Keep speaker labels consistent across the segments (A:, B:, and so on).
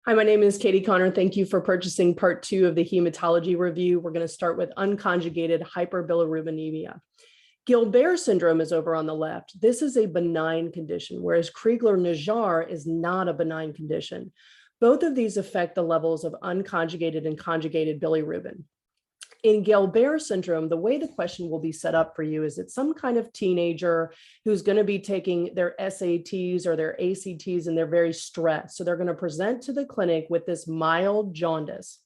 A: Hi, my name is Katie Connor. Thank you for purchasing part 2 of the hematology review. We're going to start with unconjugated hyperbilirubinemia. Gilbert syndrome is over on the left. This is a benign condition, whereas Crigler-Najjar is not a benign condition. Both of these affect the levels of unconjugated and conjugated bilirubin. In Gilbert syndrome, the way the question will be set up for you is it's some kind of teenager who's going to be taking their SATs or their ACTs and they're very stressed. So they're going to present to the clinic with this mild jaundice.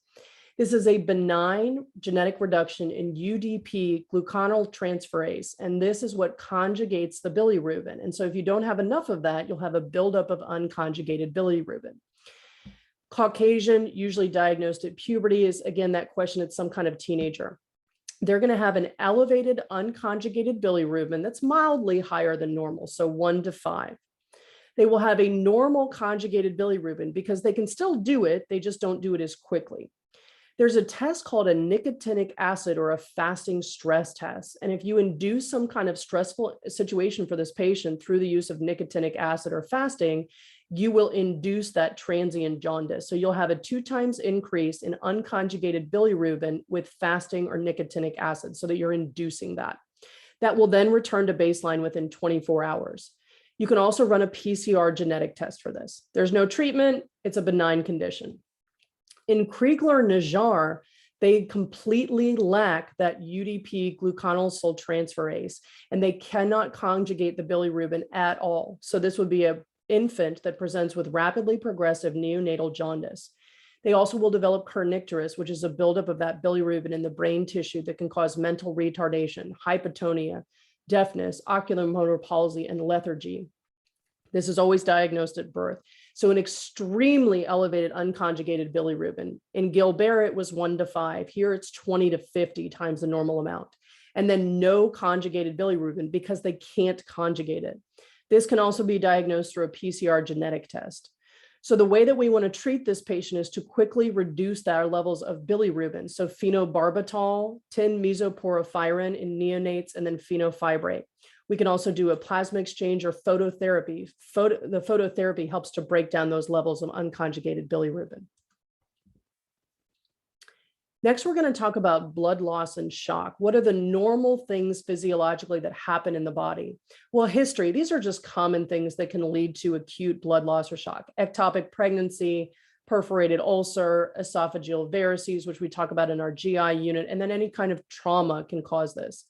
A: This is a benign genetic reduction in UDP gluconyl transferase, and this is what conjugates the bilirubin. And so if you don't have enough of that, you'll have a buildup of unconjugated bilirubin. Caucasian, usually diagnosed at puberty, is again that question, it's some kind of teenager. They're going to have an elevated unconjugated bilirubin that's mildly higher than normal, so 1 to 5. They will have a normal conjugated bilirubin because they can still do it, they just don't do it as quickly. There's a test called a nicotinic acid or a fasting stress test. And if you induce some kind of stressful situation for this patient through the use of nicotinic acid or fasting, you will induce that transient jaundice. So you'll have a 2 times increase in unconjugated bilirubin with fasting or nicotinic acid so that you're inducing that. That will then return to baseline within 24 hours. You can also run a PCR genetic test for this. There's no treatment, it's a benign condition. In Crigler-Najjar, they completely lack that UDP gluconyl transferase, and they cannot conjugate the bilirubin at all. So this would be an infant that presents with rapidly progressive neonatal jaundice. They also will develop kernicterus, which is a buildup of that bilirubin in the brain tissue that can cause mental retardation, hypotonia, deafness, oculomotor palsy, and lethargy. This is always diagnosed at birth. So an extremely elevated unconjugated bilirubin. In Gilbert, it was 1 to 5. Here it's 20 to 50 times the normal amount. And then no conjugated bilirubin because they can't conjugate it. This can also be diagnosed through a PCR genetic test. So the way that we want to treat this patient is to quickly reduce their levels of bilirubin. So phenobarbital, 10-mesoporphyrin in neonates, and then fenofibrate. We can also do a plasma exchange or phototherapy. The phototherapy helps to break down those levels of unconjugated bilirubin. Next, we're going to talk about blood loss and shock. What are the normal things physiologically that happen in the body? Well, history, these are just common things that can lead to acute blood loss or shock. Ectopic pregnancy, perforated ulcer, esophageal varices, which we talk about in our GI unit, and then any kind of trauma can cause this.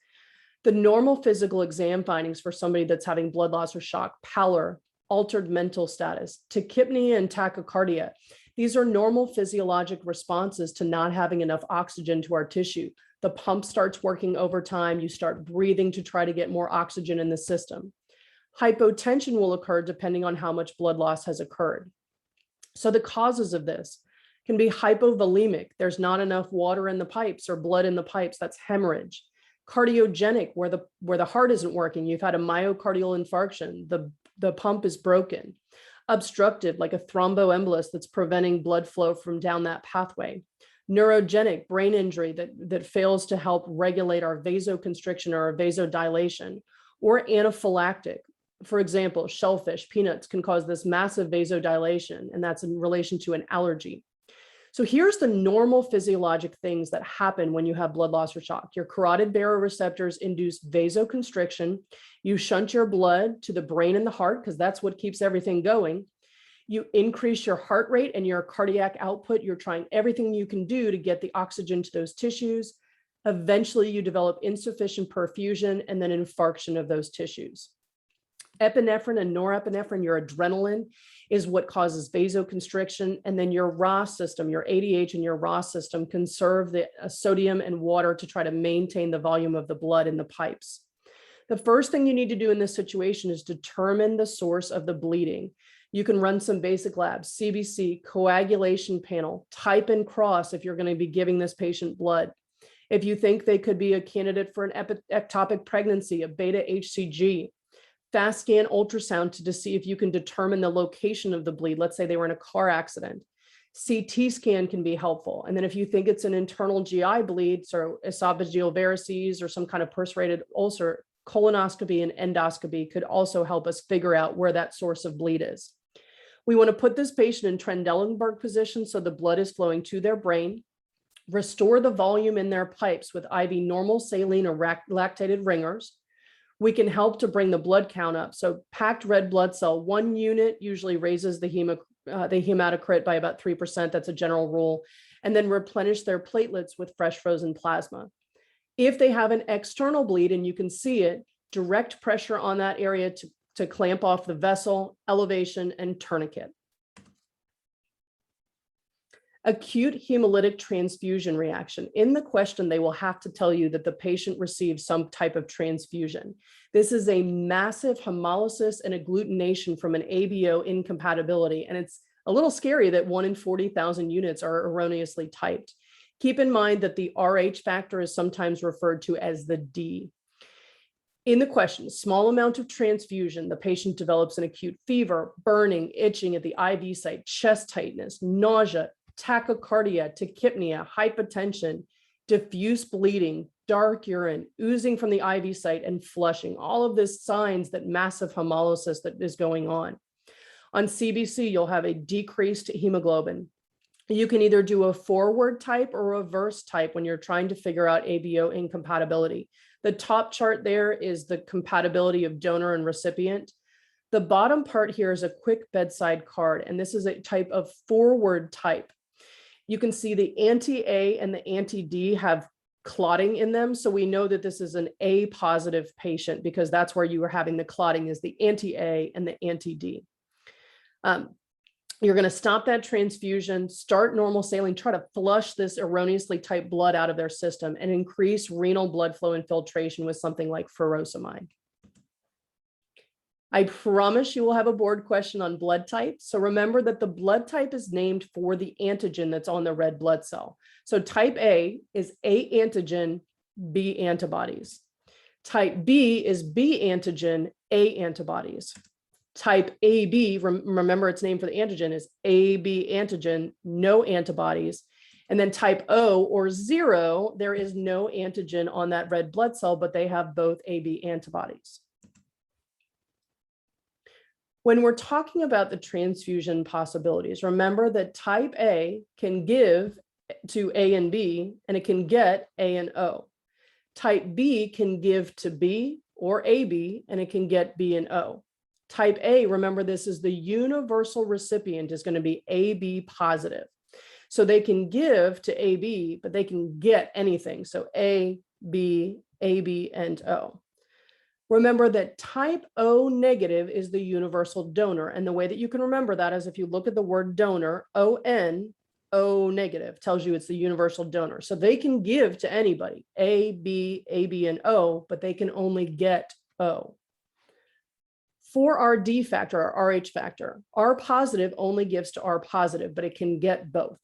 A: The normal physical exam findings for somebody that's having blood loss or shock: pallor, altered mental status, tachypnea, and tachycardia. These are normal physiologic responses to not having enough oxygen to our tissue. The pump starts working overtime. You start breathing to try to get more oxygen in the system. Hypotension will occur depending on how much blood loss has occurred. So the causes of this can be hypovolemic. There's not enough water in the pipes or blood in the pipes. That's hemorrhage. Cardiogenic, where the heart isn't working. You've had a myocardial infarction. The pump is broken. Obstructive, like a thromboembolus that's preventing blood flow from down that pathway. Neurogenic, brain injury that fails to help regulate our vasoconstriction or our vasodilation. Or anaphylactic. For example, shellfish, peanuts can cause this massive vasodilation, and that's in relation to an allergy. So here's the normal physiologic things that happen when you have blood loss or shock. Your carotid baroreceptors induce vasoconstriction. You shunt your blood to the brain and the heart because that's what keeps everything going. You increase your heart rate and your cardiac output. You're trying everything you can do to get the oxygen to those tissues. Eventually, you develop insufficient perfusion and then infarction of those tissues. Epinephrine and norepinephrine, your adrenaline, is what causes vasoconstriction. And then your ROS system, your ADH and your ROS system, conserve the sodium and water to try to maintain the volume of the blood in the pipes. The first thing you need to do in this situation is determine the source of the bleeding. You can run some basic labs: CBC, coagulation panel, type and cross if you're going to be giving this patient blood. If you think they could be a candidate for an ectopic pregnancy, a beta HCG. Fast scan ultrasound to see if you can determine the location of the bleed. Let's say they were in a car accident. CT scan can be helpful. And then if you think it's an internal GI bleed, so esophageal varices or some kind of perforated ulcer, colonoscopy and endoscopy could also help us figure out where that source of bleed is. We want to put this patient in Trendelenburg position so the blood is flowing to their brain, restore the volume in their pipes with IV normal saline or lactated ringers. We can help to bring the blood count up. So packed red blood cell, 1 unit usually raises the hematocrit by about 3%. That's a general rule. And then replenish their platelets with fresh frozen plasma. If they have an external bleed, and you can see it, direct pressure on that area to clamp off the vessel, elevation, and tourniquet. Acute hemolytic transfusion reaction. In the question, they will have to tell you that the patient received some type of transfusion. This is a massive hemolysis and agglutination from an ABO incompatibility, and it's a little scary that 1 in 40,000 units are erroneously typed. Keep in mind that the RH factor is sometimes referred to as the D. In the question, small amount of transfusion, the patient develops an acute fever, burning, itching at the IV site, chest tightness, nausea, tachycardia, tachypnea, hypotension, diffuse bleeding, dark urine, oozing from the IV site, and flushing. All of this signs that massive hemolysis that is going on. On CBC, you'll have a decreased hemoglobin. You can either do a forward type or reverse type when you're trying to figure out ABO incompatibility. The top chart there is the compatibility of donor and recipient. The bottom part here is a quick bedside card, and this is a type of forward type. You can see the anti-A and the anti-D have clotting in them. So we know that this is an A positive patient because that's where you are having the clotting is the anti-A and the anti-D. You're going to stop that transfusion, start normal saline, try to flush this erroneously typed blood out of their system and increase renal blood flow infiltration with something like furosemide. I promise you will have a board question on blood type. So remember that the blood type is named for the antigen that's on the red blood cell. So type A is A antigen, B antibodies. Type B is B antigen, A antibodies. Type AB, remember its name for the antigen is AB antigen, no antibodies. And then type O or 0, there is no antigen on that red blood cell, but they have both AB antibodies. When we're talking about the transfusion possibilities, remember that type A can give to A and B, and it can get A and O. Type B can give to B or AB, and it can get B and O. Type A, remember this is the universal recipient is going to be AB positive. So they can give to AB, but they can get anything. So A, B, AB, and O. Remember that type O negative is the universal donor. And the way that you can remember that is if you look at the word donor, ON, O negative tells you it's the universal donor. So they can give to anybody, A, B, AB, and O, but they can only get O. For our D factor, our RH factor, R positive only gives to R positive, but it can get both.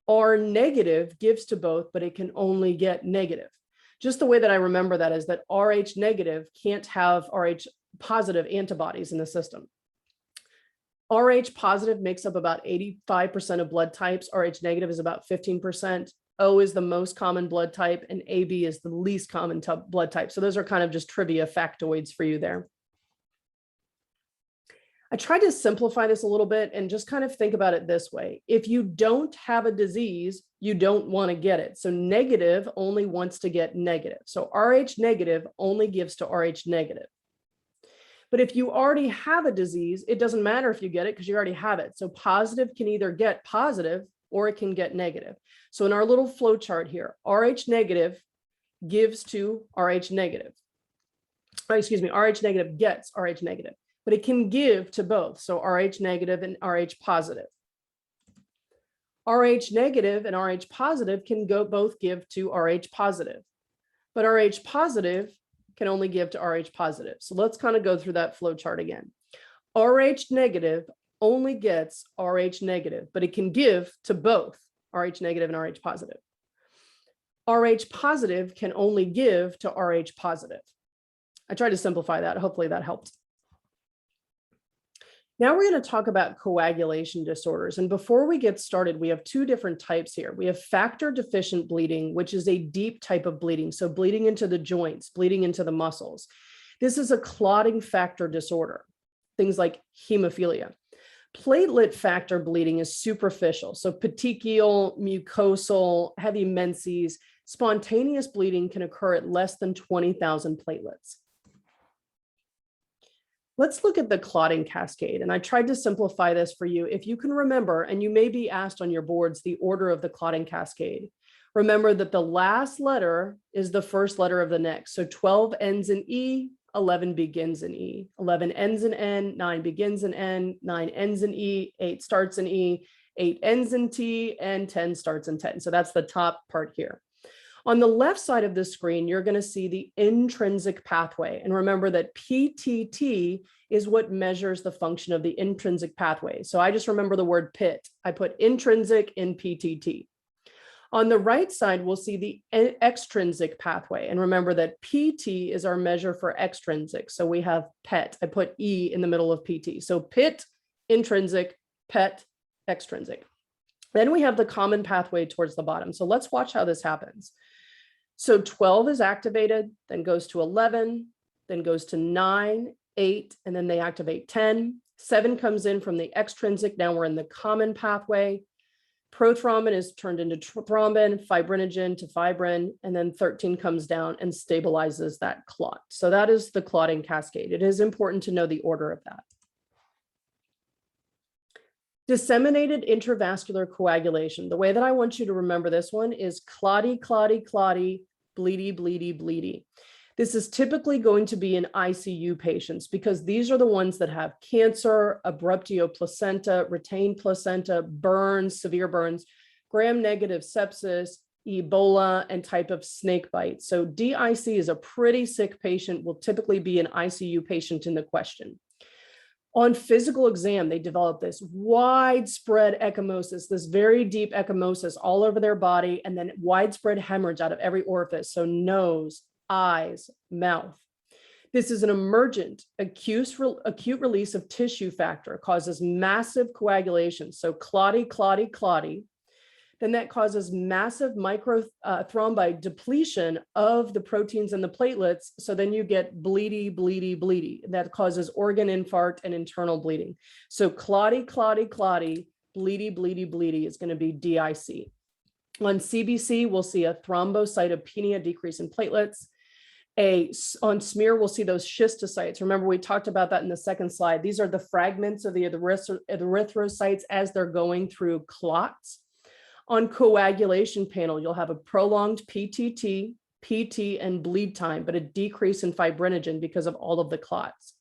A: R negative gives to both, but it can only get negative. Just the way that I remember that is that RH negative can't have RH positive antibodies in the system. RH positive makes up about 85% of blood types. RH negative is about 15%. O is the most common blood type, and AB is the least common blood type. So those are kind of just trivia factoids for you there. I tried to simplify this a little bit and just kind of think about it this way. If you don't have a disease, you don't want to get it. So negative only wants to get negative. So RH negative only gives to RH negative. But if you already have a disease, it doesn't matter if you get it because you already have it. So positive can either get positive or it can get negative. So in our little flow chart here, RH negative gives to RH negative. RH negative gets RH negative. But it can give to both. So RH negative and RH positive. RH negative and RH positive can both give to RH positive. But RH positive can only give to RH positive. So let's kind of go through that flow chart again. RH negative only gets RH negative, but it can give to both RH negative and RH positive. RH positive can only give to RH positive. I tried to simplify that. Hopefully that helped. Now we're going to talk about coagulation disorders. And before we get started, we have two different types here. We have factor deficient bleeding, which is a deep type of bleeding. So bleeding into the joints, bleeding into the muscles. This is a clotting factor disorder, things like hemophilia. Platelet factor bleeding is superficial. So petechial, mucosal, heavy menses, spontaneous bleeding can occur at less than 20,000 platelets. Let's look at the clotting cascade. And I tried to simplify this for you. If you can remember, and you may be asked on your boards, the order of the clotting cascade. Remember that the last letter is the first letter of the next. So 12 ends in E, 11 begins in E, 11 ends in N, 9 begins in N, 9 ends in E, 8 starts in E, 8 ends in T, and 10 starts in 10. So that's the top part here. On the left side of the screen, you're going to see the intrinsic pathway. And remember that PTT is what measures the function of the intrinsic pathway. So I just remember the word PIT. I put intrinsic in PTT. On the right side, we'll see the extrinsic pathway. And remember that PT is our measure for extrinsic. So we have PET. I put E in the middle of PT. So PIT, intrinsic, PET, extrinsic. Then we have the common pathway towards the bottom. So let's watch how this happens. So 12 is activated, then goes to 11, then goes to 9, 8, and then they activate 10. 7 comes in from the extrinsic. Now we're in the common pathway. Prothrombin is turned into thrombin, fibrinogen to fibrin, and then 13 comes down and stabilizes that clot. So that is the clotting cascade. It is important to know the order of that. Disseminated intravascular coagulation. The way that I want you to remember this one is clotty, clotty, clotty, bleedy, bleedy, bleedy. This is typically going to be in ICU patients because these are the ones that have cancer, abruptio placenta, retained placenta, burns, severe burns, gram-negative sepsis, Ebola, and type of snake bite. So DIC is a pretty sick patient, will typically be an ICU patient in the question. On physical exam, they develop this widespread ecchymosis, this very deep ecchymosis all over their body, and then widespread hemorrhage out of every orifice. So nose, eyes, mouth. This is an emergent acute release of tissue factor, causes massive coagulation. So clotty, clotty, clotty. Then that causes massive microthrombi depletion of the proteins and the platelets. So then you get bleedy, bleedy, bleedy. That causes organ infarct and internal bleeding. So clotty, clotty, clotty, bleedy, bleedy, bleedy is going to be DIC. On CBC, we'll see a thrombocytopenia, decrease in platelets. On smear, we'll see those schistocytes. Remember, we talked about that in the second slide. These are the fragments of the erythrocytes as they're going through clots. On coagulation panel, you'll have a prolonged PTT, PT, and bleed time, but a decrease in fibrinogen because of all of the clots.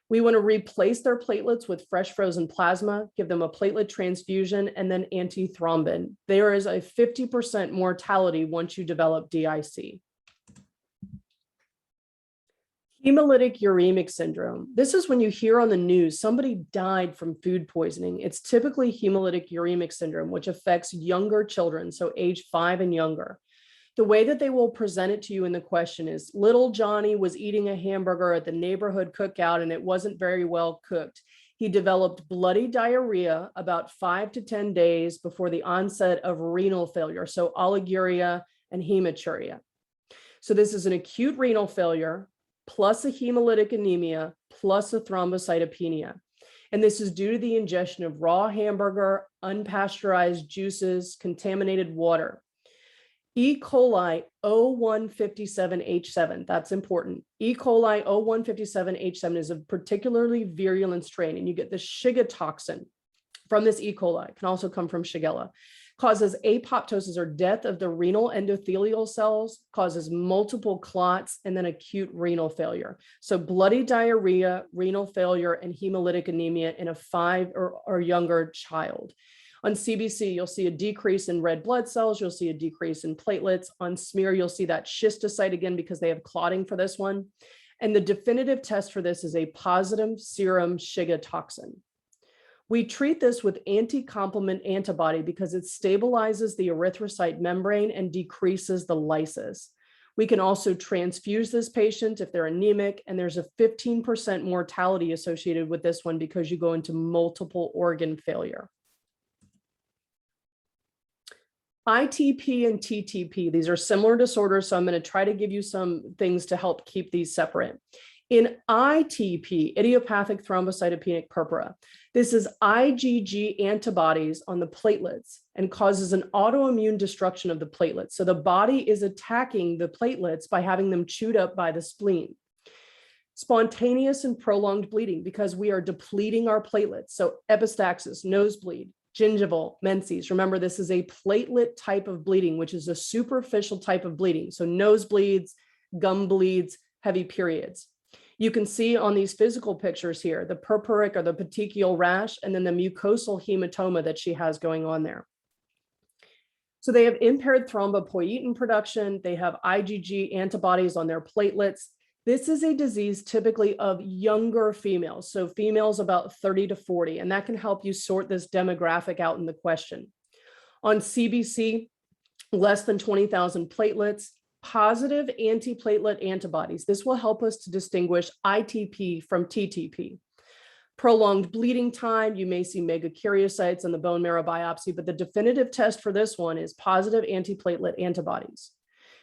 A: We want to replace their platelets with fresh frozen plasma, give them a platelet transfusion, and then antithrombin. There is a 50% mortality once you develop DIC. Hemolytic uremic syndrome. This is when you hear on the news somebody died from food poisoning. It's typically hemolytic uremic syndrome, which affects younger children, so age 5 and younger. The way that they will present it to you in the question is, little Johnny was eating a hamburger at the neighborhood cookout and it wasn't very well cooked. He developed bloody diarrhea about 5 to 10 days before the onset of renal failure, so oliguria and hematuria. So this is an acute renal failure, plus a hemolytic anemia, plus a thrombocytopenia. And this is due to the ingestion of raw hamburger, unpasteurized juices, contaminated water. E. coli 0157H7, that's important. E. coli 0157H7 is a particularly virulent strain, and you get the Shiga toxin from this E. coli. It can also come from Shigella. Causes apoptosis or death of the renal endothelial cells, causes multiple clots, and then acute renal failure. So bloody diarrhea, renal failure, and hemolytic anemia in a 5 or younger child. On CBC, you'll see a decrease in red blood cells. You'll see a decrease in platelets. On smear, you'll see that schistocyte again because they have clotting for this one. And the definitive test for this is a positive serum Shiga toxin. We treat this with anti-complement antibody because it stabilizes the erythrocyte membrane and decreases the lysis. We can also transfuse this patient if they're anemic, and there's a 15% mortality associated with this one because you go into multiple organ failure. ITP and TTP, these are similar disorders, so I'm going to try to give you some things to help keep these separate. In ITP, idiopathic thrombocytopenic purpura, this is IgG antibodies on the platelets and causes an autoimmune destruction of the platelets. So the body is attacking the platelets by having them chewed up by the spleen. Spontaneous and prolonged bleeding because we are depleting our platelets. So epistaxis, nosebleed, gingival, menses. Remember, this is a platelet type of bleeding, which is a superficial type of bleeding. So nosebleeds, gum bleeds, heavy periods. You can see on these physical pictures here, the purpuric or the petechial rash, and then the mucosal hematoma that she has going on there. So they have impaired thrombopoietin production. They have IgG antibodies on their platelets. This is a disease typically of younger females, so females about 30 to 40, and that can help you sort this demographic out in the question. On CBC, less than 20,000 platelets, positive antiplatelet antibodies. This will help us to distinguish ITP from TTP. Prolonged bleeding time, you may see megakaryocytes in the bone marrow biopsy, but the definitive test for this one is positive antiplatelet antibodies.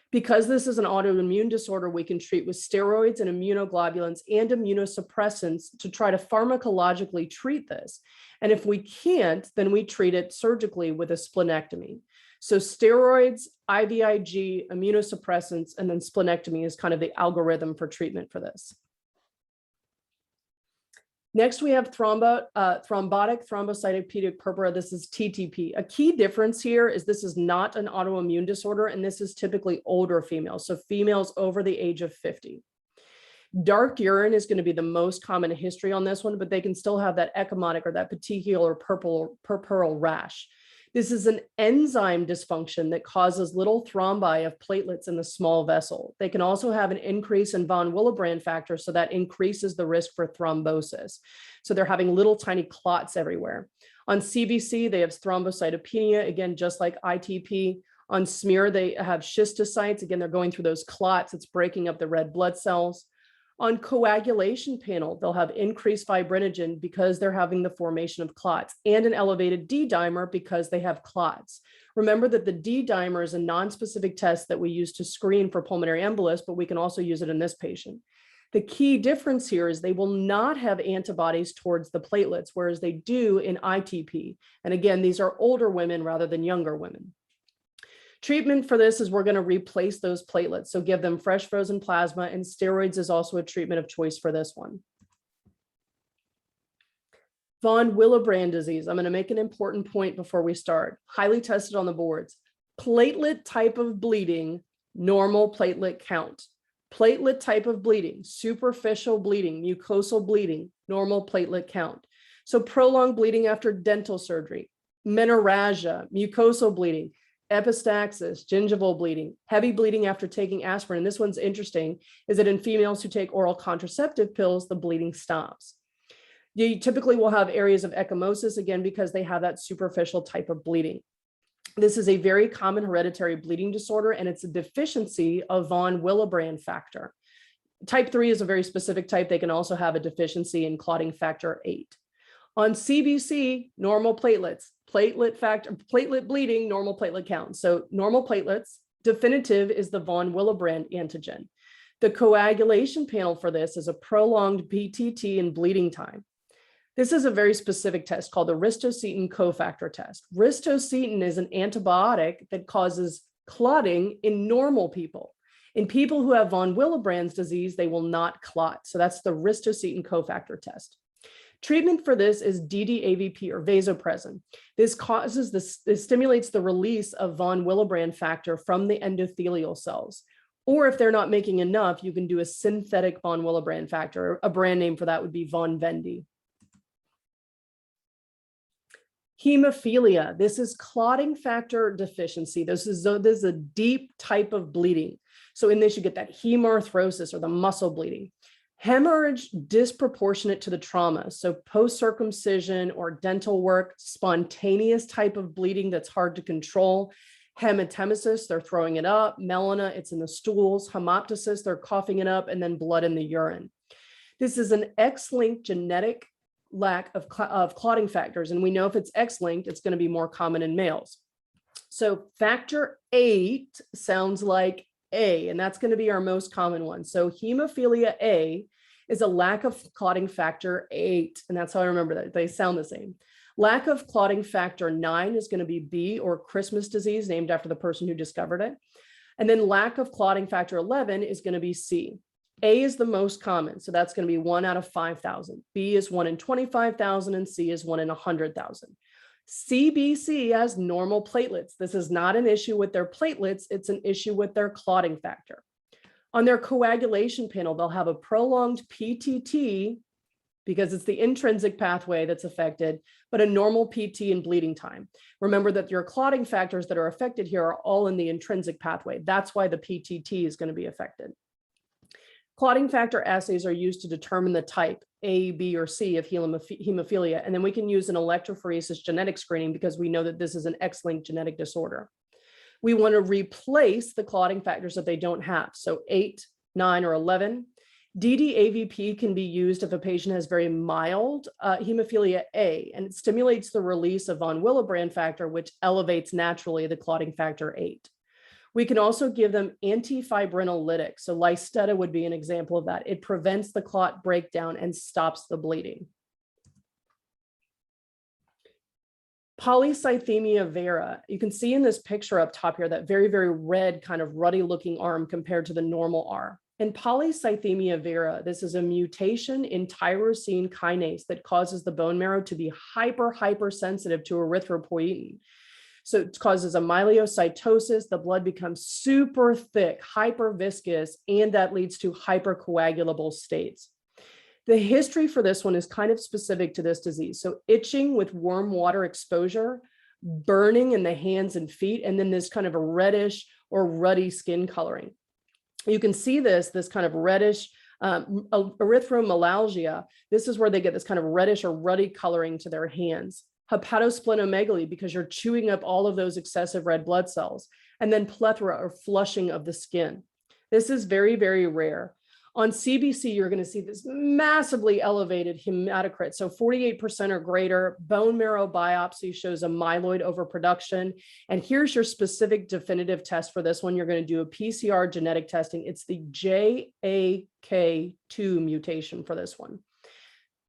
A: Because this is an autoimmune disorder, we can treat with steroids and immunoglobulins and immunosuppressants to try to pharmacologically treat this. And if we can't, then we treat it surgically with a splenectomy. So steroids, IVIG, immunosuppressants, and then splenectomy is kind of the algorithm for treatment for this. Next, we have thrombotic thrombocytopenic purpura. This is TTP. A key difference here is this is not an autoimmune disorder, and this is typically older females, so females over the age of 50. Dark urine is going to be the most common history on this one, but they can still have that ecchymotic or that petechial or purpural rash. This is an enzyme dysfunction that causes little thrombi of platelets in the small vessel. They can also have an increase in von Willebrand factor, so that increases the risk for thrombosis. So they're having little tiny clots everywhere. On CBC, they have thrombocytopenia, again, just like ITP. On smear, they have schistocytes. Again, they're going through those clots. It's breaking up the red blood cells. On coagulation panel, they'll have increased fibrinogen because they're having the formation of clots, and an elevated D-dimer because they have clots. Remember that the D-dimer is a non-specific test that we use to screen for pulmonary embolus, but we can also use it in this patient. The key difference here is they will not have antibodies towards the platelets, whereas they do in ITP. And again, these are older women rather than younger women. Treatment for this is we're going to replace those platelets. So give them fresh frozen plasma, and steroids is also a treatment of choice for this one. Von Willebrand disease. I'm going to make an important point before we start. Highly tested on the boards. Platelet type of bleeding, normal platelet count. Platelet type of bleeding, superficial bleeding, mucosal bleeding, normal platelet count. So prolonged bleeding after dental surgery, menorrhagia, mucosal bleeding, epistaxis, gingival bleeding, heavy bleeding after taking aspirin. And this one's interesting, is that in females who take oral contraceptive pills, the bleeding stops. You typically will have areas of ecchymosis, again, because they have that superficial type of bleeding. This is a very common hereditary bleeding disorder, and it's a deficiency of von Willebrand factor. Type 3 is a very specific type. They can also have a deficiency in clotting factor 8. On CBC, normal platelets, platelet bleeding, normal platelet count. So normal platelets, definitive is the von Willebrand antigen. The coagulation panel for this is a prolonged PTT and bleeding time. This is a very specific test called the ristocetin cofactor test. Ristocetin is an antibiotic that causes clotting in normal people. In people who have von Willebrand's disease, they will not clot. So that's the ristocetin cofactor test. Treatment for this is DDAVP or vasopressin. This stimulates the release of von Willebrand factor from the endothelial cells. Or if they're not making enough, you can do a synthetic von Willebrand factor. A brand name for that would be von Vendi. Hemophilia. This is clotting factor deficiency. This is a deep type of bleeding. So in this, you get that hemarthrosis or the muscle bleeding. Hemorrhage disproportionate to the trauma. So post-circumcision or dental work, spontaneous type of bleeding that's hard to control. Hematemesis, they're throwing it up. Melena, it's in the stools. Hemoptysis, they're coughing it up, and then blood in the urine. This is an X-linked genetic lack of clotting factors. And we know if it's X-linked, it's going to be more common in males. So factor 8 sounds like A, and that's going to be our most common one. So hemophilia A is a lack of clotting factor 8, and that's how I remember that. They sound the same. Lack of clotting factor 9 is going to be B, or Christmas disease, named after the person who discovered it. And then lack of clotting factor 11 is going to be C. A is the most common, so that's going to be 1 out of 5,000. B is 1 in 25,000, and C is 1 in 100,000. CBC has normal platelets. This is not an issue with their platelets, it's an issue with their clotting factor. On their coagulation panel, they'll have a prolonged PTT because it's the intrinsic pathway that's affected, but a normal PT and bleeding time. Remember that your clotting factors that are affected here are all in the intrinsic pathway. That's why the PTT is going to be affected. Clotting factor assays are used to determine the type A, B, or C of hemophilia, and then we can use an electrophoresis genetic screening because we know that this is an X-linked genetic disorder. We want to replace the clotting factors that they don't have, so 8, 9, or 11. DDAVP can be used if a patient has very mild hemophilia A, and it stimulates the release of von Willebrand factor, which elevates naturally the clotting factor 8. We can also give them antifibrinolytics. So Lysteta would be an example of that. It prevents the clot breakdown and stops the bleeding. Polycythemia vera. You can see in this picture up top here that very, very red kind of ruddy looking arm compared to the normal arm. In polycythemia vera, this is a mutation in tyrosine kinase that causes the bone marrow to be hypersensitive to erythropoietin. So it causes a myeliocytosis, the blood becomes super thick, hyperviscous, and that leads to hypercoagulable states. The history for this one is kind of specific to this disease. So itching with warm water exposure, burning in the hands and feet, and then this kind of a reddish or ruddy skin coloring. You can see this kind of reddish erythromelalgia. This is where they get this kind of reddish or ruddy coloring to their hands. Hepatosplenomegaly, because you're chewing up all of those excessive red blood cells. And then plethora or flushing of the skin. This is very, very rare. On CBC, you're going to see this massively elevated hematocrit. So 48% or greater. Bone marrow biopsy shows a myeloid overproduction. And here's your specific definitive test for this one. You're going to do a PCR genetic testing. It's the JAK2 mutation for this one.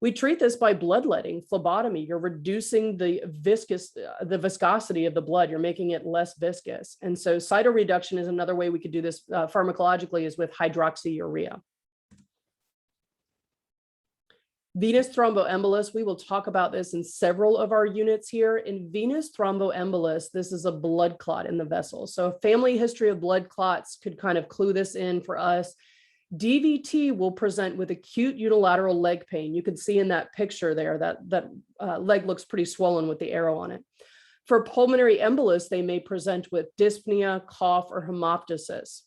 A: We treat this by bloodletting, phlebotomy. You're reducing the viscosity of the blood. You're making it less viscous. And so cytoreduction is another way we could do this pharmacologically, is with hydroxyurea. Venous thromboembolus, we will talk about this in several of our units here. In venous thromboembolus, this is a blood clot in the vessel. So a family history of blood clots could kind of clue this in for us. DVT will present with acute unilateral leg pain. You can see in that picture there that leg looks pretty swollen with the arrow on it. For pulmonary embolus, they may present with dyspnea, cough, or hemoptysis.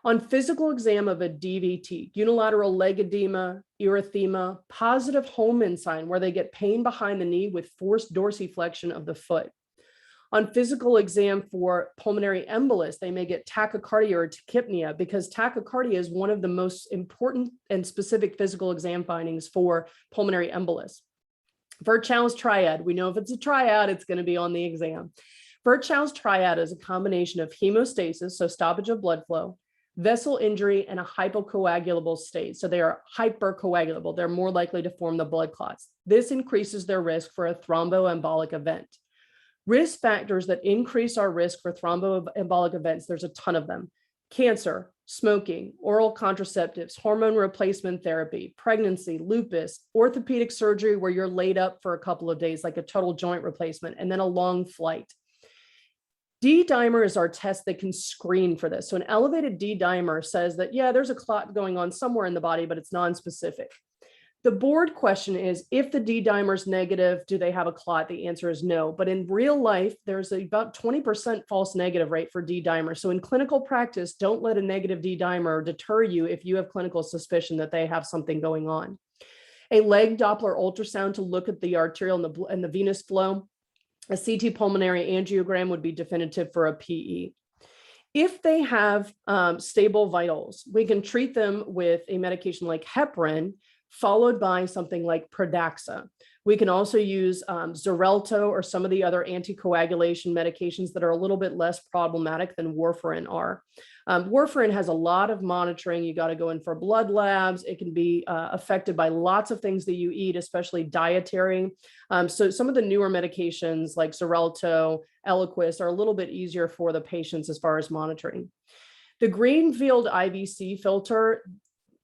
A: On physical exam of a DVT, unilateral leg edema, erythema, positive Holman sign, where they get pain behind the knee with forced dorsiflexion of the foot. On physical exam for pulmonary embolus, they may get tachycardia or tachypnea, because tachycardia is one of the most important and specific physical exam findings for pulmonary embolus. Virchow's triad, we know if it's a triad, it's going to be on the exam. Virchow's triad is a combination of hemostasis, so stoppage of blood flow, vessel injury, and a hypocoagulable state. So they are hypercoagulable. They're more likely to form the blood clots. This increases their risk for a thromboembolic event. Risk factors that increase our risk for thromboembolic events, there's a ton of them. Cancer, smoking, oral contraceptives, hormone replacement therapy, pregnancy, lupus, orthopedic surgery where you're laid up for a couple of days, like a total joint replacement, and then a long flight. D-dimer is our test that can screen for this. So an elevated D-dimer says that, yeah, there's a clot going on somewhere in the body, but it's nonspecific. The board question is, if the D-dimer is negative, do they have a clot? The answer is no. But in real life, there's about 20% false negative rate for D-dimer. So in clinical practice, don't let a negative D-dimer deter you if you have clinical suspicion that they have something going on. A leg Doppler ultrasound to look at the arterial and the venous flow. A CT pulmonary angiogram would be definitive for a PE. If they have stable vitals, we can treat them with a medication like heparin, followed by something like Pradaxa. We can also use Xarelto or some of the other anticoagulation medications that are a little bit less problematic than warfarin are. Warfarin has a lot of monitoring. You got to go in for blood labs. It can be affected by lots of things that you eat, especially dietary. So some of the newer medications like Xarelto, Eliquis are a little bit easier for the patients as far as monitoring. The Greenfield IVC filter,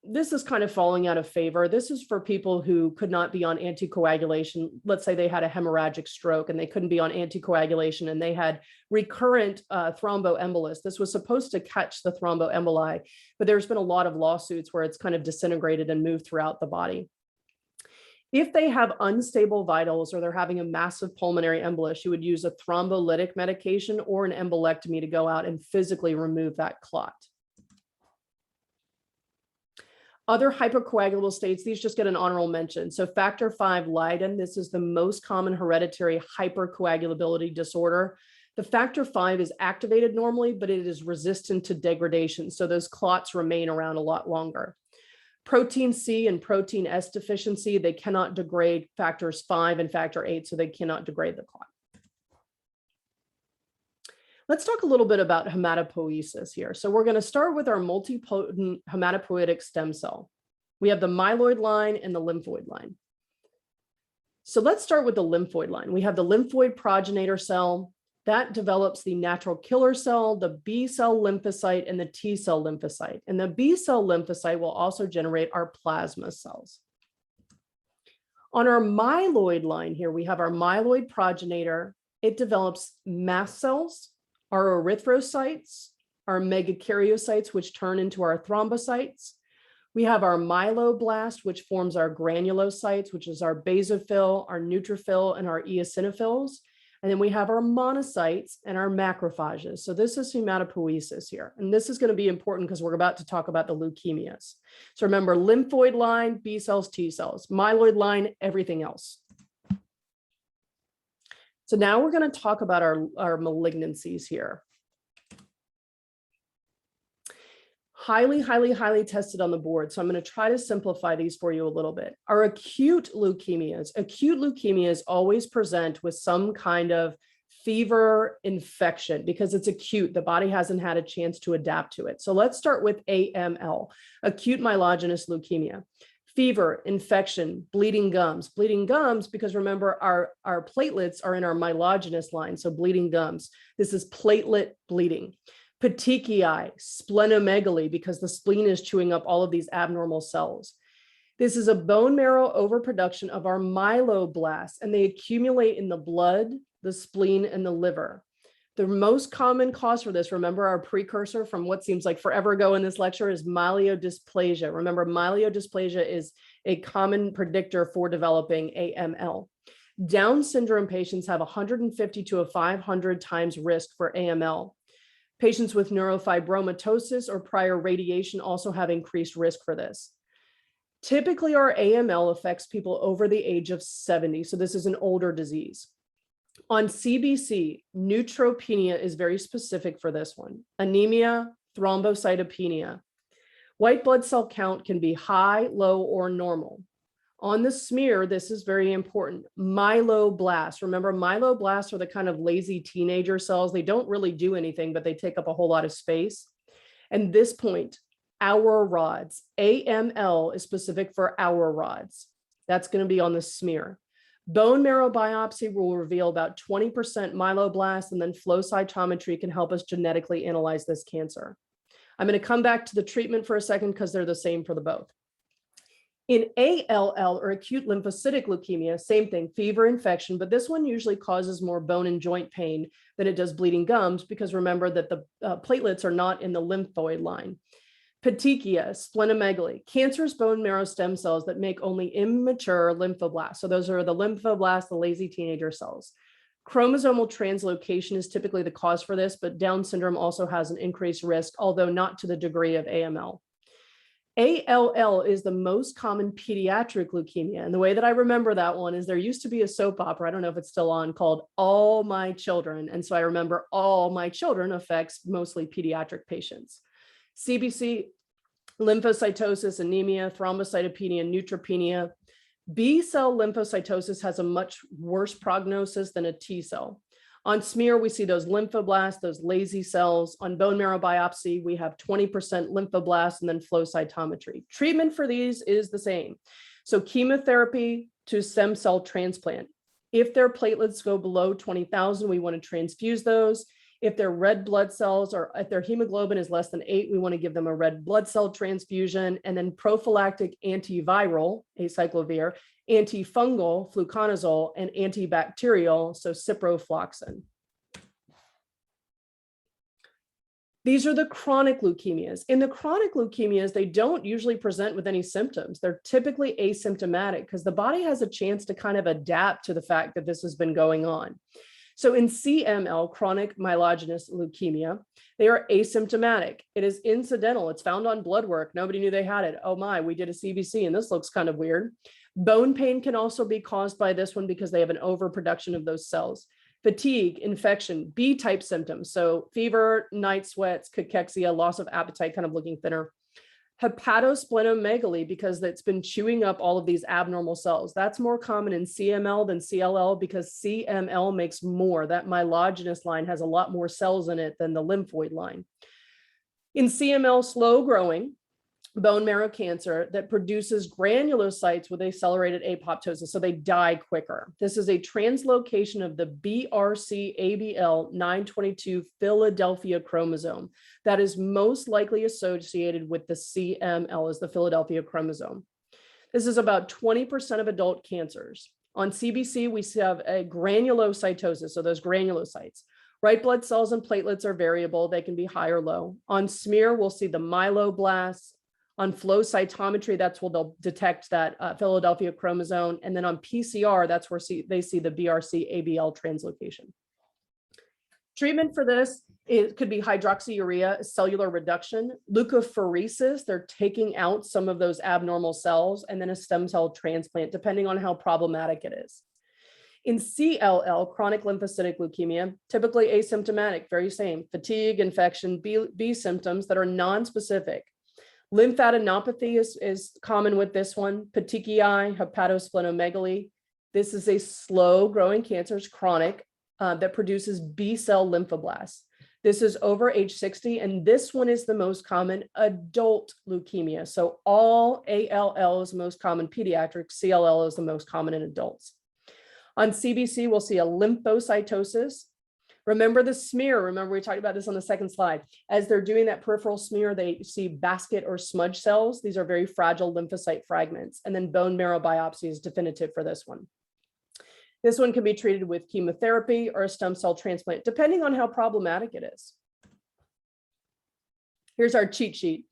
A: this is kind of falling out of favor. This is for people who could not be on anticoagulation. Let's say they had a hemorrhagic stroke and they couldn't be on anticoagulation and they had recurrent thromboembolus. This was supposed to catch the thromboemboli, but there's been a lot of lawsuits where it's kind of disintegrated and moved throughout the body. If they have unstable vitals or they're having a massive pulmonary embolus, you would use a thrombolytic medication or an embolectomy to go out and physically remove that clot. Other hypercoagulable states, these just get an honorable mention. So factor V Leiden, this is the most common hereditary hypercoagulability disorder. The factor V is activated normally, but it is resistant to degradation. So those clots remain around a lot longer. Protein C and protein S deficiency, they cannot degrade factors V and factor VIII, so they cannot degrade the clot. Let's talk a little bit about hematopoiesis here. So we're going to start with our multipotent hematopoietic stem cell. We have the myeloid line and the lymphoid line. So let's start with the lymphoid line. We have the lymphoid progenitor cell that develops the natural killer cell, the B cell lymphocyte, and the T cell lymphocyte. And the B cell lymphocyte will also generate our plasma cells. On our myeloid line here, we have our myeloid progenitor. It develops mast cells, our erythrocytes, our megakaryocytes, which turn into our thrombocytes. We have our myeloblast, which forms our granulocytes, which is our basophil, our neutrophil, and our eosinophils. And then we have our monocytes and our macrophages. So this is hematopoiesis here. And this is going to be important because we're about to talk about the leukemias. So remember, lymphoid line, B cells, T cells, myeloid line, everything else. So now we're going to talk about our malignancies here. Highly, highly, highly tested on the board. So I'm going to try to simplify these for you a little bit. Our acute leukemias always present with some kind of fever infection because it's acute. The body hasn't had a chance to adapt to it. So let's start with AML, acute myelogenous leukemia. Fever, infection, bleeding gums because remember our platelets are in our myelogenous line, so bleeding gums. This is platelet bleeding. Petechiae, splenomegaly because the spleen is chewing up all of these abnormal cells. This is a bone marrow overproduction of our myeloblasts, and they accumulate in the blood, the spleen, and the liver. The most common cause for this, remember our precursor from what seems like forever ago in this lecture, is myelodysplasia. Remember, myelodysplasia is a common predictor for developing AML. Down syndrome patients have 150 to 500 times risk for AML. Patients with neurofibromatosis or prior radiation also have increased risk for this. Typically, our AML affects people over the age of 70, so this is an older disease. On CBC, neutropenia is very specific for this one. Anemia, thrombocytopenia. White blood cell count can be high, low, or normal. On the smear, this is very important. Myeloblasts. Remember, myeloblasts are the kind of lazy teenager cells. They don't really do anything, but they take up a whole lot of space. And this point, our rods. AML is specific for our rods. That's going to be on the smear. Bone marrow biopsy will reveal about 20% myeloblasts, and then flow cytometry can help us genetically analyze this cancer. I'm going to come back to the treatment for a second because they're the same for the both. In ALL or acute lymphocytic leukemia, same thing, fever, infection, but this one usually causes more bone and joint pain than it does bleeding gums because remember that the platelets are not in the lymphoid line. Petechia, splenomegaly, cancerous bone marrow stem cells that make only immature lymphoblasts. So those are the lymphoblasts, the lazy teenager cells. Chromosomal translocation is typically the cause for this, but Down syndrome also has an increased risk, although not to the degree of AML. ALL is the most common pediatric leukemia. And the way that I remember that one is there used to be a soap opera, I don't know if it's still on, called All My Children. And so I remember All My Children affects mostly pediatric patients. CBC, lymphocytosis, anemia, thrombocytopenia, neutropenia. B cell lymphocytosis has a much worse prognosis than a T cell. On smear, we see those lymphoblasts, those lazy cells. On bone marrow biopsy, we have 20% lymphoblasts and then flow cytometry. Treatment for these is the same. So chemotherapy to stem cell transplant. If their platelets go below 20,000, we want to transfuse those. If their red blood cells or if their hemoglobin is less than 8, we want to give them a red blood cell transfusion, and then prophylactic antiviral, acyclovir, antifungal, fluconazole, and antibacterial, so ciprofloxacin. These are the chronic leukemias. In the chronic leukemias, they don't usually present with any symptoms. They're typically asymptomatic because the body has a chance to kind of adapt to the fact that this has been going on. So in CML, chronic myelogenous leukemia, they are asymptomatic. It is incidental. It's found on blood work. Nobody knew they had it. Oh my, we did a CBC and this looks kind of weird. Bone pain can also be caused by this one because they have an overproduction of those cells. Fatigue, infection, B-type symptoms. So fever, night sweats, cachexia, loss of appetite, kind of looking thinner. Hepatosplenomegaly, because it's been chewing up all of these abnormal cells. That's more common in CML than CLL because CML makes more. That myelogenous line has a lot more cells in it than the lymphoid line. In CML, slow growing bone marrow cancer that produces granulocytes with accelerated apoptosis, so they die quicker. This is a translocation of the BRCABL 922 Philadelphia chromosome that is most likely associated with the CML as the Philadelphia chromosome. This is about 20% of adult cancers. On CBC, we have a granulocytosis, so those granulocytes. White blood cells and platelets are variable. They can be high or low. On smear, we'll see the myeloblasts. On flow cytometry, that's where they'll detect that Philadelphia chromosome. And then on PCR, that's where they see the BRCABL translocation. Treatment for this, it could be hydroxyurea, cellular reduction, leukapheresis, they're taking out some of those abnormal cells, and then a stem cell transplant, depending on how problematic it is. In CLL, chronic lymphocytic leukemia, typically asymptomatic, very same, fatigue, infection, B symptoms that are non-specific. Lymphadenopathy is common with this one, petechiae, hepatosplenomegaly. This is a slow growing cancer, it's chronic, that produces B cell lymphoblasts. This is over age 60, and this one is the most common adult leukemia. So all ALL is the most common pediatric, CLL is the most common in adults. On CBC, we'll see a lymphocytosis. Remember the smear. Remember, we talked about this on the second slide. As they're doing that peripheral smear, they see basket or smudge cells. These are very fragile lymphocyte fragments. And then bone marrow biopsy is definitive for this one. This one can be treated with chemotherapy or a stem cell transplant, depending on how problematic it is. Here's our cheat sheet.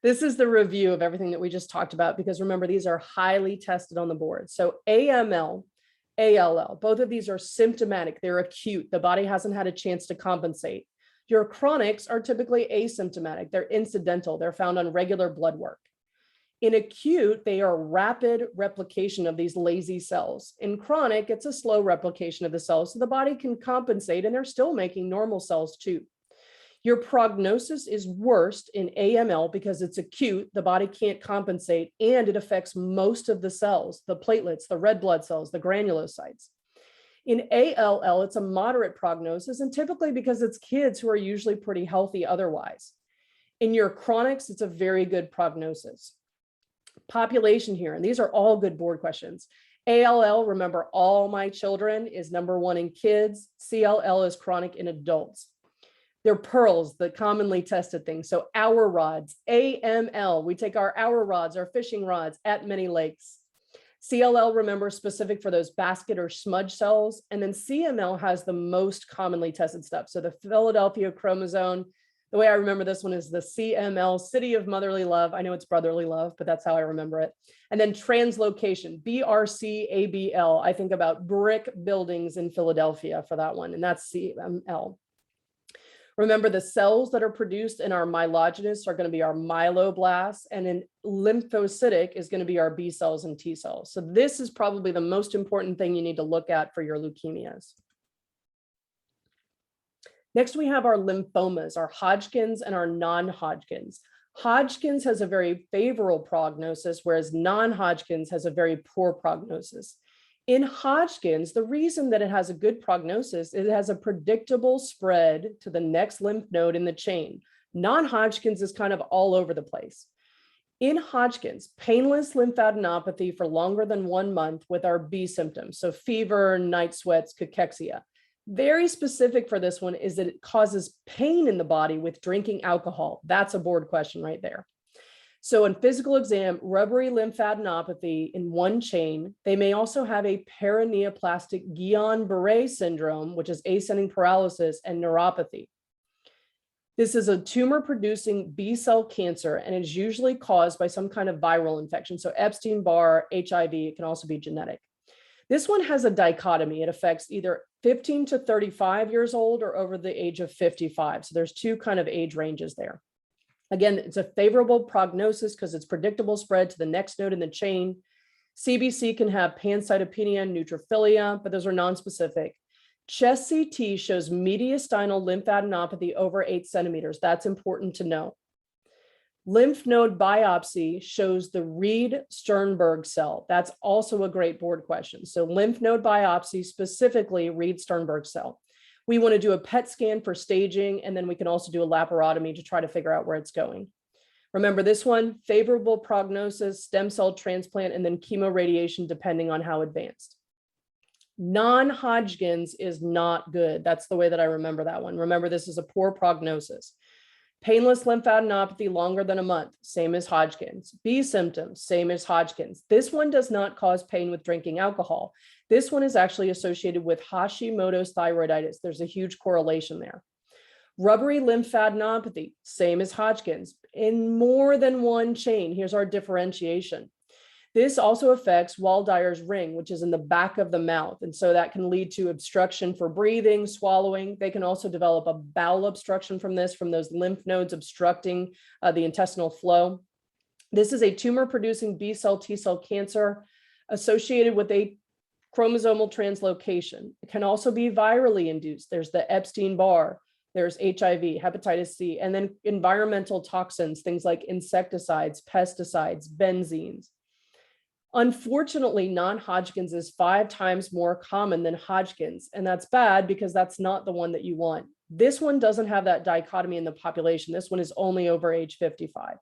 A: This is the review of everything that we just talked about, because remember, these are highly tested on the board. So AML, ALL, both of these are symptomatic. They're acute. The body hasn't had a chance to compensate. Your chronics are typically asymptomatic. They're incidental. They're found on regular blood work. In acute, they are rapid replication of these lazy cells. In chronic, it's a slow replication of the cells, so the body can compensate, and they're still making normal cells too. Your prognosis is worst in AML because it's acute, the body can't compensate, and it affects most of the cells, the platelets, the red blood cells, the granulocytes. In ALL, it's a moderate prognosis, and typically because it's kids who are usually pretty healthy otherwise. In your chronics, it's a very good prognosis. Population here, and these are all good board questions. ALL, remember, all my children is #1 in kids. CLL is chronic in adults. They're pearls, the commonly tested things. So our rods, AML, we take our rods, our fishing rods at many lakes. CLL, remember, specific for those basket or smudge cells. And then CML has the most commonly tested stuff. So the Philadelphia chromosome, the way I remember this one is the CML, City of Motherly Love. I know it's brotherly love, but that's how I remember it. And then translocation, BRCABL. I think about brick buildings in Philadelphia for that one, and that's CML. Remember, the cells that are produced in our myelogenous are going to be our myeloblasts, and in lymphocytic is going to be our B cells and T cells. So this is probably the most important thing you need to look at for your leukemias. Next, we have our lymphomas, our Hodgkin's and our non-Hodgkin's. Hodgkin's has a very favorable prognosis, whereas non-Hodgkin's has a very poor prognosis. In Hodgkin's, the reason that it has a good prognosis is it has a predictable spread to the next lymph node in the chain. Non-Hodgkin's is kind of all over the place. In Hodgkin's, painless lymphadenopathy for longer than 1 month with our B symptoms, so fever, night sweats, cachexia. Very specific for this one is that it causes pain in the body with drinking alcohol. That's a board question right there. So in physical exam, rubbery lymphadenopathy in one chain. They may also have a paraneoplastic Guillain-Barré syndrome, which is ascending paralysis, and neuropathy. This is a tumor-producing B-cell cancer, and is usually caused by some kind of viral infection. So Epstein-Barr, HIV, it can also be genetic. This one has a dichotomy. It affects either 15 to 35 years old or over the age of 55. So there's two kind of age ranges there. Again, it's a favorable prognosis because it's predictable spread to the next node in the chain. CBC can have pancytopenia and neutrophilia, but those are nonspecific. Chest CT shows mediastinal lymphadenopathy over 8 centimeters. That's important to know. Lymph node biopsy shows the Reed-Sternberg cell. That's also a great board question. So lymph node biopsy, specifically Reed-Sternberg cell. We want to do a PET scan for staging, and then we can also do a laparotomy to try to figure out where it's going. Remember this one, favorable prognosis, stem cell transplant, and then chemoradiation depending on how advanced. Non-Hodgkin's is not good. That's the way that I remember that one. Remember, this is a poor prognosis. Painless lymphadenopathy longer than a month, same as Hodgkin's. B symptoms, same as Hodgkin's. This one does not cause pain with drinking alcohol. This one is actually associated with Hashimoto's thyroiditis. There's a huge correlation there. Rubbery lymphadenopathy, same as Hodgkin's, in more than one chain. Here's our differentiation. This also affects Wall-Dyer's ring, which is in the back of the mouth. And so that can lead to obstruction for breathing, swallowing. They can also develop a bowel obstruction from this, from those lymph nodes obstructing the intestinal flow. This is a tumor-producing B-cell, T-cell cancer associated with a chromosomal translocation. It can also be virally induced. There's the Epstein-Barr, there's HIV, hepatitis C, and then environmental toxins, things like insecticides, pesticides, benzenes. Unfortunately, non-Hodgkin's is 5 times more common than Hodgkin's, and that's bad because that's not the one that you want. This one doesn't have that dichotomy in the population. This one is only over age 55.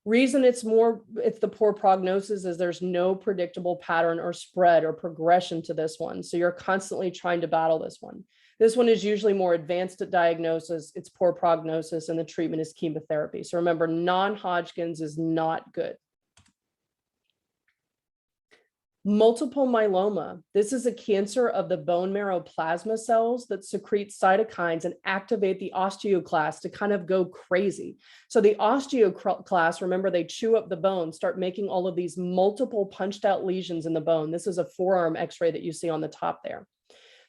A: Reason it's the poor prognosis is there's no predictable pattern or spread or progression to this one. So you're constantly trying to battle this one. This one is usually more advanced at diagnosis, it's poor prognosis, and the treatment is chemotherapy. So remember, non-Hodgkin's is not good. Multiple myeloma. This is a cancer of the bone marrow plasma cells that secrete cytokines and activate the osteoclasts to kind of go crazy. So the osteoclasts, remember, they chew up the bone, start making all of these multiple punched out lesions in the bone. This is a forearm x-ray that you see on the top there.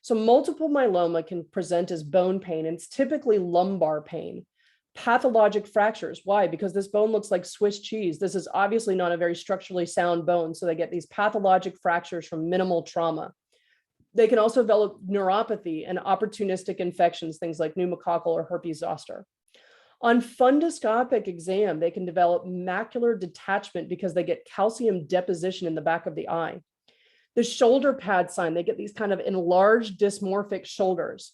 A: So multiple myeloma can present as bone pain, and it's typically lumbar pain. Pathologic fractures. Why? Because this bone looks like Swiss cheese. This is obviously not a very structurally sound bone. So they get these pathologic fractures from minimal trauma. They can also develop neuropathy and opportunistic infections, things like pneumococcal or herpes zoster. On fundoscopic exam, they can develop macular detachment because they get calcium deposition in the back of the eye. The shoulder pad sign, they get these kind of enlarged dysmorphic shoulders.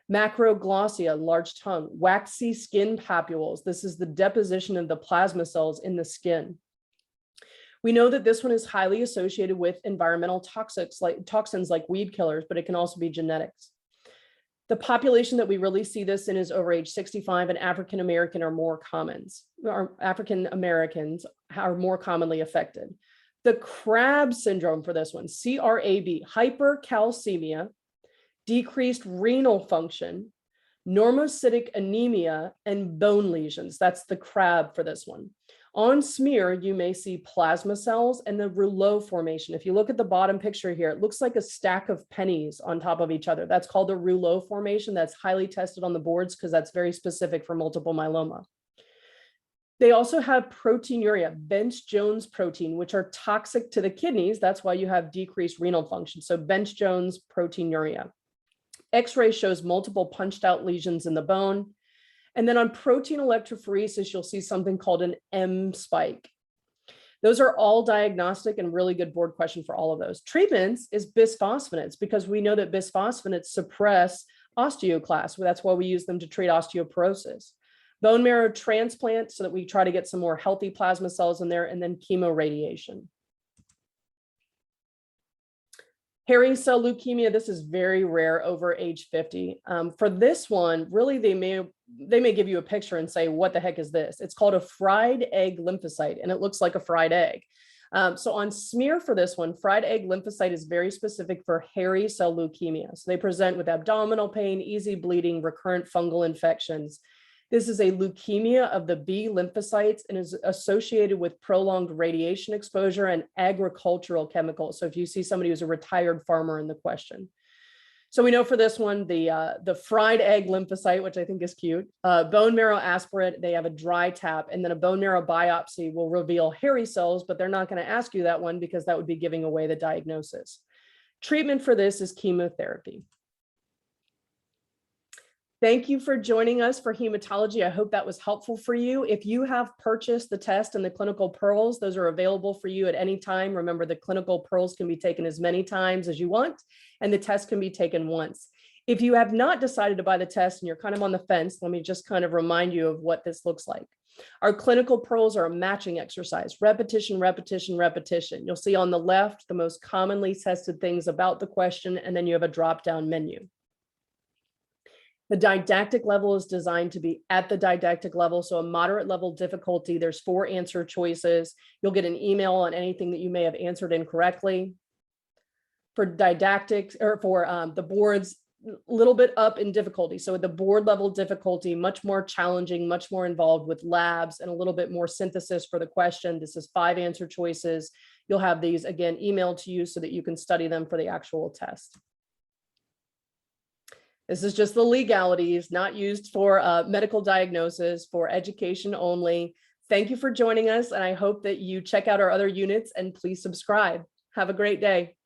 A: Macroglossia, large tongue, waxy skin papules. This is the deposition of the plasma cells in the skin. We know that this one is highly associated with environmental toxins like weed killers, but it can also be genetics. The population that we really see this in is over age 65, and African Americans are more commonly affected. The Crab syndrome for this one, CRAB, hypercalcemia, decreased renal function, normocytic anemia, and bone lesions. That's the Crab for this one. On smear, you may see plasma cells and the rouleau formation. If you look at the bottom picture here, it looks like a stack of pennies on top of each other. That's called the rouleau formation. That's highly tested on the boards because that's very specific for multiple myeloma. They also have proteinuria, Bench-Jones protein, which are toxic to the kidneys. That's why you have decreased renal function. So Bench-Jones proteinuria. X-ray shows multiple punched out lesions in the bone. And then on protein electrophoresis, you'll see something called an M spike. Those are all diagnostic and really good board question for all of those. Treatments is bisphosphonates because we know that bisphosphonates suppress osteoclasts. That's why we use them to treat osteoporosis. Bone marrow transplant so that we try to get some more healthy plasma cells in there, and then chemoradiation. Hairy cell leukemia, this is very rare over age 50. For this one, really, they may give you a picture and say, what the heck is this? It's called a fried egg lymphocyte, and it looks like a fried egg. So on smear for this one, fried egg lymphocyte is very specific for hairy cell leukemia. So they present with abdominal pain, easy bleeding, recurrent fungal infections. This is a leukemia of the B lymphocytes and is associated with prolonged radiation exposure and agricultural chemicals. So if you see somebody who's a retired farmer in the question. So we know for this one, the fried egg lymphocyte, which I think is cute, bone marrow aspirate, they have a dry tap, and then a bone marrow biopsy will reveal hairy cells, but they're not going to ask you that one because that would be giving away the diagnosis. Treatment for this is chemotherapy. Thank you for joining us for hematology. I hope that was helpful for you. If you have purchased the test and the clinical pearls, those are available for you at any time. Remember, the clinical pearls can be taken as many times as you want, and the test can be taken once. If you have not decided to buy the test and you're kind of on the fence, let me just kind of remind you of what this looks like. Our clinical pearls are a matching exercise, repetition, repetition, repetition. You'll see on the left the most commonly tested things about the question, and then you have a drop-down menu. The didactic level is designed to be at the didactic level, so a moderate level difficulty. There's 4 answer choices. You'll get an email on anything that you may have answered incorrectly. For didactic, or for the boards, a little bit up in difficulty. So at the board level difficulty, much more challenging, much more involved with labs and a little bit more synthesis for the question. This is 5 answer choices. You'll have these again emailed to you so that you can study them for the actual test. This is just the legalities, not used for medical diagnosis, for education only. Thank you for joining us, and I hope that you check out our other units and please subscribe. Have a great day.